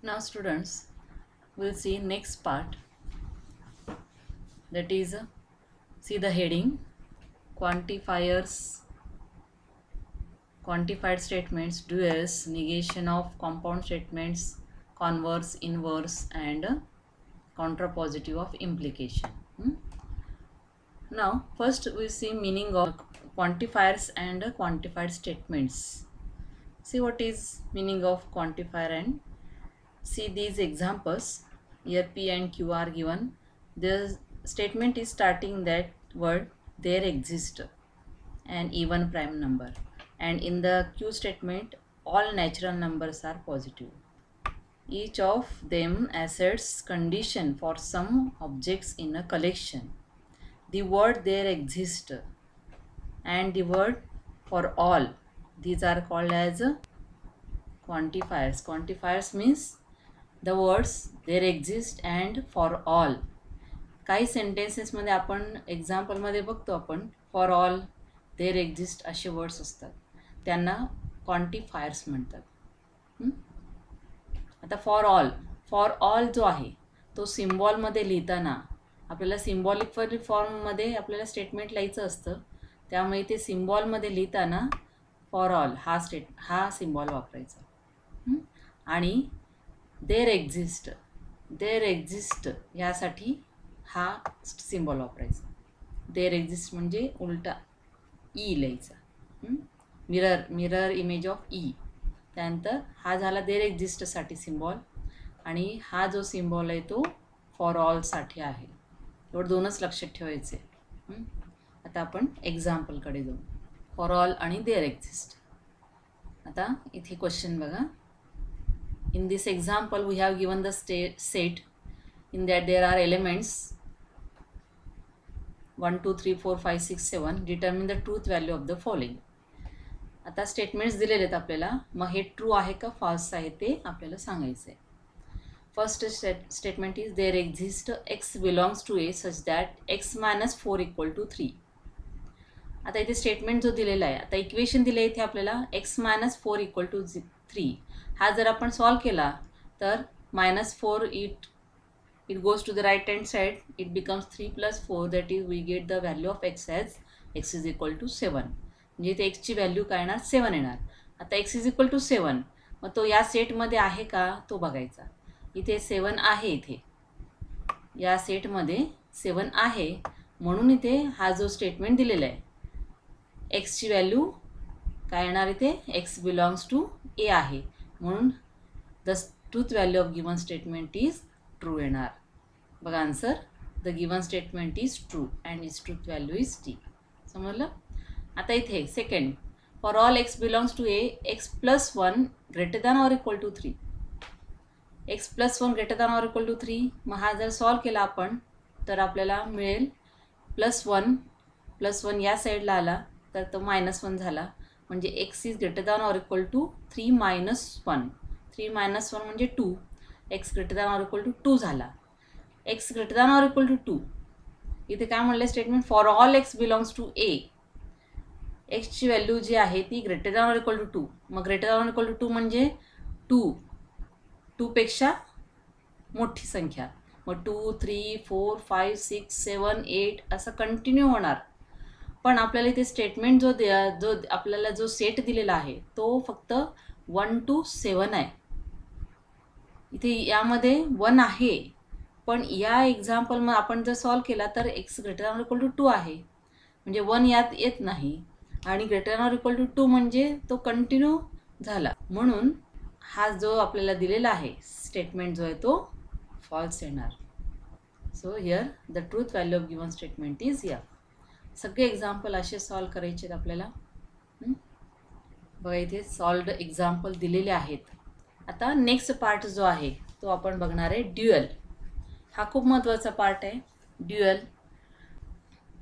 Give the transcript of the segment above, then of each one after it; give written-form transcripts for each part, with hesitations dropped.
Now students will see next part, that is see the heading quantifiers, quantified statements, duals, negation of compound statements, converse, inverse and contrapositive of implication. Now first we see meaning of quantifiers and quantified statements. See what is meaning of quantifier and see these examples. Here P and Q are given. The statement is starting that word there exists an even prime number, and in the Q statement all natural numbers are positive. Each of them asserts condition for some objects in a collection. The word there exists and the word for all, these are called as quantifiers. Quantifiers means the words there exist and for all. काही सेंटेन्सेसमध्ये आपण एक्झाम्पलमध्ये बघतो आपण for all, there exist असे words असतात, त्यांना quantifiers म्हणतात. आता for all जो आहे तो सिम्बॉलमध्ये लिहिताना आपल्याला सिम्बॉलिक फॉर्ममध्ये आपल्याला स्टेटमेंट लिहायचं असतं, त्यामुळे ते सिम्बॉलमध्ये लिहिताना फॉर ऑल हा सिम्बॉल वापरायचा. आणि देर एक्झिस्ट यासाठी हा सिम्बॉल वापरायचा. देर एक्झिस्ट म्हणजे उलटा ई लिहायचा. Mirror image of E. त्यानंतर हा झाला देर एक्झिस्टसाठी सिम्बॉल, आणि हा जो सिम्बॉल आहे तो फॉर ऑलसाठी आहे. एवढं दोनच लक्षात ठेवायचे. आता आपण एक्झाम्पलकडे जाऊ. फॉर ऑल आणि देर एक्झिस्ट. आता इथे क्वेश्चन बघा. In this example we have given the set in that there are elements 1 2 3 4 5 6 7. determine the truth value of the following. आता स्टेटमेंट्स दिलेले आहेत आपल्याला, मग हे ट्रू आहे का फॉल्स आहे ते आपल्याला सांगायचं आहे. First statement is there exist x belongs to A such that x minus 4 equal to 3. आता इथे स्टेटमेंट जो दिलेला आहे, आता इक्वेशन दिले इथे आपल्याला एक्स मायनस 4 इक्वल टू 3. हा जर आपण सॉल्व केला तर -4 it goes to the right hand side, it becomes 3 plus 4, that is we get the value of x as x is equal to 7. म्हणजे इथे x ची व्हॅल्यू काय येणार, 7 येणार. आता x is equal to 7, मग तो या सेटमध्ये आहे का तो बघायचा. इथे 7 आहे, इथे या सेटमध्ये 7 आहे, म्हणून इथे हा जो स्टेटमेंट दिलेला आहे x ची व्हॅल्यू काय येणार, इथे x बिलॉंग्स टू a आहे, म्हणून the truth value of given statement is true येणार. बघा answer, the given statement is true and is truth value is T. समजलं. आता इथे second, for all x belongs to A x plus 1 greater than or equal to 3. X plus 1 greater than or equal to 3. मग हा जर solve केला आपण तर आपल्याला मिळेल +1 या साईडला आला तर तो -1 झाला, म्हणजे x is greater than or equal to 3 - 1. 3 - 1 म्हणजे 2. X greater than or equal to 2 झाला. X greater than or equal to 2. इथे काय म्हणलं statement, for all x belongs to A. एक्सची व्हॅल्यू जी आहे ती greater than or equal to 2. मग greater than or equal to 2 म्हणजे 2 पेक्षा मोठी संख्या. मग 2 3 4 5 6 7 8 असं कंटिन्यू होणार. पण आपल्याला इथे स्टेटमेंट जो आपल्याला जो सेट दिलेला आहे तो फक्त 1 to 7 आहे. इथे यामध्ये 1 आहे, पण या एक्झाम्पल मग आपण जर सॉल्व केला तर x greater than or equal to 2 आहे, म्हणजे 1 यात येत नाही, आणि greater than or equal to 2 म्हणजे तो कंटिन्यू झाला, म्हणून हा जो आपल्याला दिलेला आहे स्टेटमेंट जो आहे तो फॉल्स येणार. So here the truth value of given statement is या. सगळे एक्झाम्पल असे सॉल्व करायचे आहेत आपल्याला. बघा इथे सॉल्व्ड एक्झाम्पल दिलेले आहेत. आता नेक्स्ट पार्ट जो आहे तो आपण बघणार आहे ड्युअल. हा खूप महत्त्वाचा पार्ट आहे ड्युअल.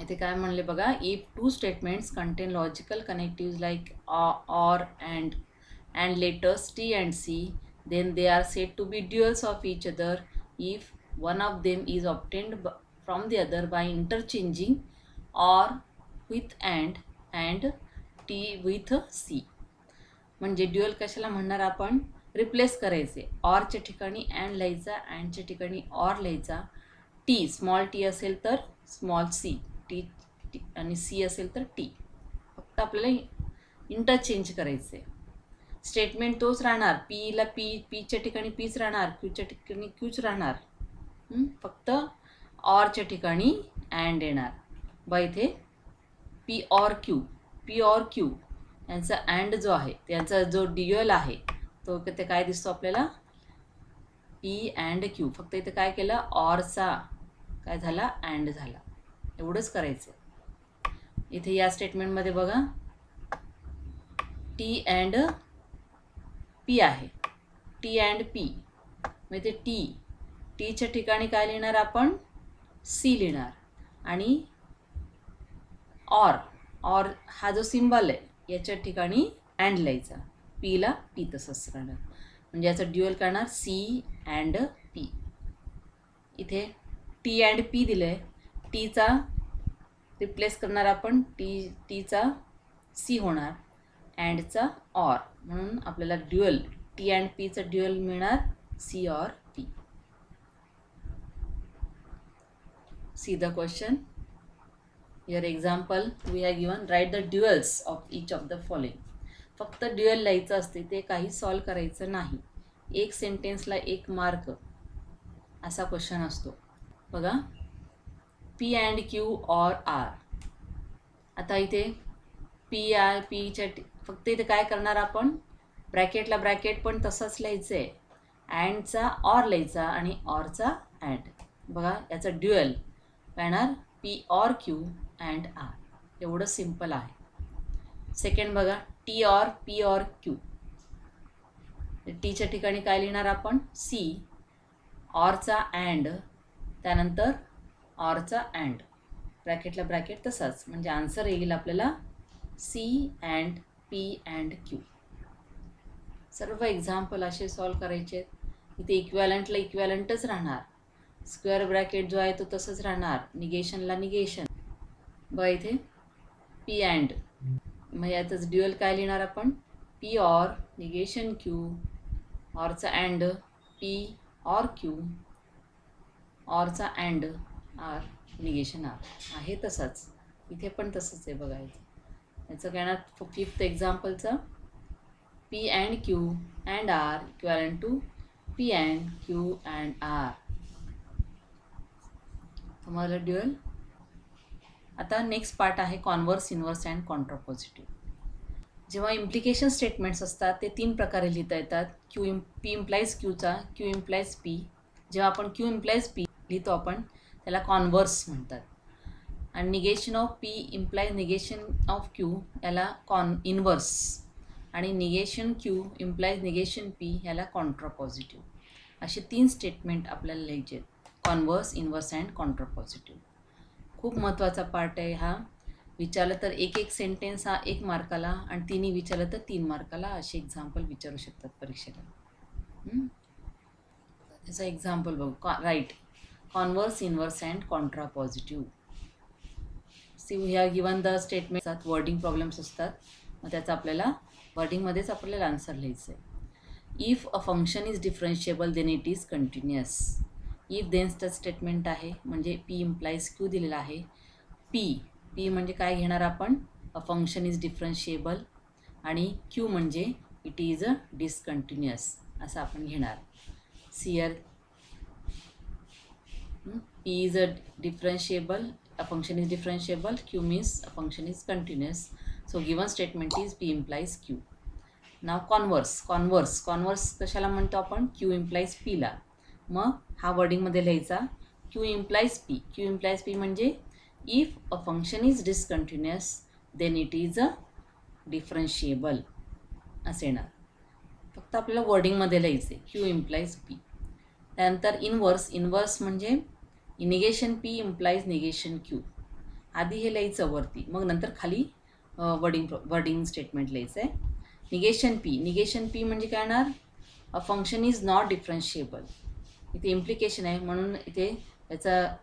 इथे काय म्हणले बघा, if 2 statements contain logical connectives like or and letters T and C, then they are said to be duals of each other if one of them is obtained from the other by interchanging or with and t with c. म्हणजे dual कशाला म्हणणार आपण, replace करायचे. ऑरच्या ठिकाणी and लिहायचा, अँडच्या ठिकाणी or लिहायचा. T small T असेल तर स्मॉल सी, टी टी आणि सी असेल तर टी. फक्त आपल्याला इंटरचेंज करायचे. स्टेटमेंट तोच राहणार. पीला पीच्या ठिकाणी पीच राहणार, क्यूच्या ठिकाणी क्यूच राहणार. फक्त ऑरच्या ठिकाणी अँड येणार. बघा इथे पी ऑर क्यू यांचा अँड जो आहे त्यांचा जो ड्युअल आहे तो ते काय दिसतो आपल्याला, पी अँड क्यू. फक्त इथे काय केलं, ऑरचा काय झाला, अँड झाला. एवढंच करायचं. इथे या स्टेटमेंटमध्ये बघा टी अँड पी आहे, टी अँड पी. मग इथे टीच्या ठिकाणी काय लिहिणार आपण, सी लिहिणार. आणि ऑर हा जो सिम्बॉल आहे याच्या ठिकाणी अँड लिहायचा. पीला पी तसंच राहणार. म्हणजे याचं ड्युअल करणार सी अँड पी. इथे टी अँड पी दिलं आहे. टीचा रिप्लेस करणार आपण, टीचा सी होणार, अँडचा ऑर. म्हणून आपल्याला ड्युअल टी अँड पीचं ड्युअल मिळणार C or P. See the question. Your example we have given, write the duals of each of the following. फक्त ड्युअल लिहायचं असते, ते काही सॉल्व करायचं नाही. एक सेंटेन्सला 1 मार्क असा क्वेश्चन असतो. बघा P and Q or R. आता इथे पीच्या फक्त इथे काय करणार आपण, ब्रॅकेटला ब्रॅकेट पण तसंच लिहायचं आहे. अँडचा ऑर लिहायचा आणि ऑरचा अँड. बघा याचा ड्युअल येणार P or Q and R. एवढं सिम्पल आहे. सेकंड बघा T or P or Q. टीच्या ठिकाणी काय लिहिणार आपण, सी, ऑरचा अँड, त्यानंतर ऑरचा अँड, ब्रॅकेटला ब्रॅकेट तसाच. म्हणजे आन्सर येईल आपल्याला C and P and Q. सर्व एक्झाम्पल असे सॉल्व करायचे. इथे इक्वॅलंटला इक्वॅलंटच राहणार. स्क्वेअर ब्रॅकेट जो आहे तो तसंच राहणार. निगेशनला निगेशन. बघा इथे पी अँड, मग यातच ड्युअल काय लिहिणार आपण, पी ऑर निगेशन क्यू, ऑरचा अँड पी ऑर क्यू, ऑरचा अँड आर निगेशन आर. आहे तसंच इथे पण तसंच आहे. बघा इथे याचं काय ना, फिफ्थ एक्झाम्पलचं p and q and r equivalent to p and q and r. तुम्हाला ड्युअल. आता नेक्स्ट पार्ट आहे कॉन्व्हर्स, इन्व्हर्स अँड कॉन्ट्रापॉझिटिव्ह. जेव्हा इम्प्लिकेशन स्टेटमेंट्स असतात ते 3 प्रकारे लिहिता येतात. पी इम्प्लाइज क्यूचा, क्यू इम्प्लाइज पी. जेव्हा आपण क्यू इम्प्लाइज पी लिहितो आपण त्याला कॉन्व्हर्स म्हणतात. आणि negation of p implies negation of q याला इन्व्हर्स. आणि negation q implies negation p याला कॉन्ट्रापॉझिटिव्ह. असे 3 स्टेटमेंट आपल्याला लिहायचे आहेत. Converse, inverse and contrapositive. खूप महत्त्वाचा पार्ट आहे हा. विचारलं तर एक सेंटेन्स हा 1 मार्काला, आणि तिन्ही विचारलं तर 3 मार्काला असे एक्झाम्पल विचारू शकतात परीक्षेला. त्याचा एक्झाम्पल बघू. Write converse, inverse and contrapositive. See we have given the statement. Wording problems असतात, मग त्याचा आपल्याला वर्डिंगमध्येच आपल्याला आन्सर लिहायचं आहे. If a function is differentiable then it is continuous. If देन्सचं स्टेटमेंट आहे, म्हणजे पी इम्प्लाइज क्यू दिलेला आहे. पी म्हणजे काय घेणार आपण, अ फंक्शन इज डिफरन्शिएबल, आणि क्यू म्हणजे इट इज अ डिसकंटिन्युअस असं आपण घेणार. See here p is a differentiable, a function is differentiable, q means a function is continuous. So given statement is p implies q. Now converse कशाला म्हणतो आपण, Q implies पीला. मग हा वर्डिंगमध्ये लिहायचा क्यू इम्प्लाइज पी म्हणजे if a function is discontinuous then it is a differentiable असे येणार. फक्त आपल्याला वर्डिंगमध्ये लिहायचे क्यू इम्प्लाइज पी. त्यानंतर इन्व्हर्स म्हणजे negation p implies negation q. आधी हे लिहायचं वरती, मग नंतर खाली वर्डिंग स्टेटमेंट लिहायचं आहे. निगेशन पी म्हणजे काय येणार, अ फंक्शन इज नॉट डिफरन्शिएबल. इथे इम्प्लिकेशन आहे म्हणून इथे याचा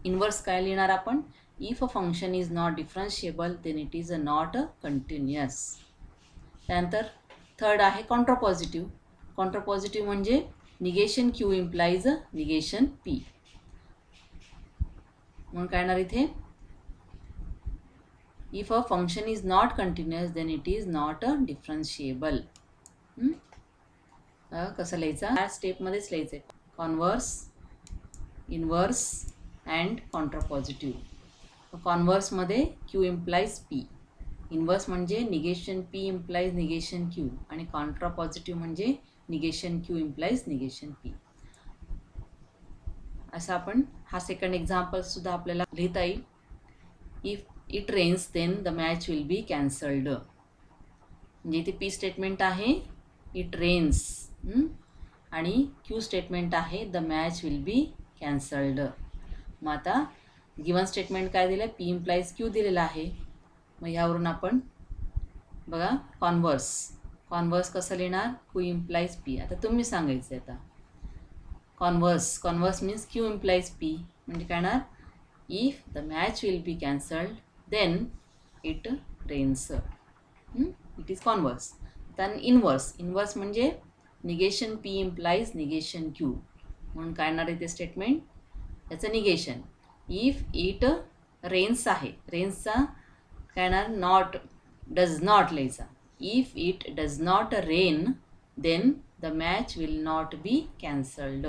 इन्व्हर्स काय लिहिणार आपण, if a function is not differentiable then it is a not a continuous. त्यानंतर थर्ड आहे कॉन्ट्रापॉझिटिव्ह. कॉन्ट्रापॉझिटिव्ह म्हणजे negation q implies negation p. म्हणून काय येणार इथे, if a function is not continuous then it is not a differentiable. कसं लिहायचं, या स्टेपमध्येच लिहायचं आहे. Converse, inverse and contrapositive. कॉन्व्हर्समध्ये क्यू इम्प्लाइज पी, इनव्हर्स म्हणजे negation p implies negation q, आणि कॉन्ट्रापॉझिटिव्ह म्हणजे negation q implies negation P. असं आपण हा सेकंड एक्झाम्पल सुद्धा आपल्याला लिहिता येईल. If it rains then the match will be cancelled. म्हणजे इथे पी स्टेटमेंट आहे, इट रेन्स, आणि क्यू स्टेटमेंट आहे, the match will be cancelled. मग आता गिवन स्टेटमेंट काय दिलं, पी इम्प्लाइज क्यू दिलेलं आहे. मग ह्यावरून आपण बघा कॉन्व्हर्स कसं लिहिणार, क्यू इम्प्लाइज पी. आता तुम्ही सांगायचं आता converse means q implies p म्हणजे काय येणार, if the match will be cancelled then it rains. It is converse. then inverse म्हणजे negation p implies negation q. म्हणून काय येणार इथे स्टेटमेंट, त्याचं निगेशन. इफ इट रेन्स आहे, रेन्सचा काय येणार, नॉट, डज नॉट लिहायचा. If it does not rain then the match will not be cancelled.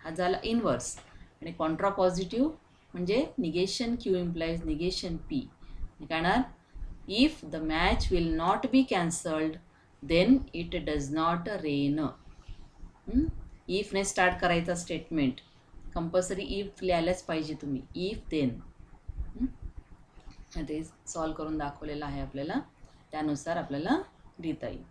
हा झाला इनव्हर्स. आणि कॉन्ट्रापॉझिटिव्ह म्हणजे negation q implies negation p. काय येणार, if the match will not be cancelled then it does not rain. इफने start करायचा statement, compulsory if लिहायलाच पाहिजे तुम्ही, इफ देन. ते सॉल्व करून दाखवलेलं आहे आपल्याला, त्यानुसार आपल्याला लिहिता येईल.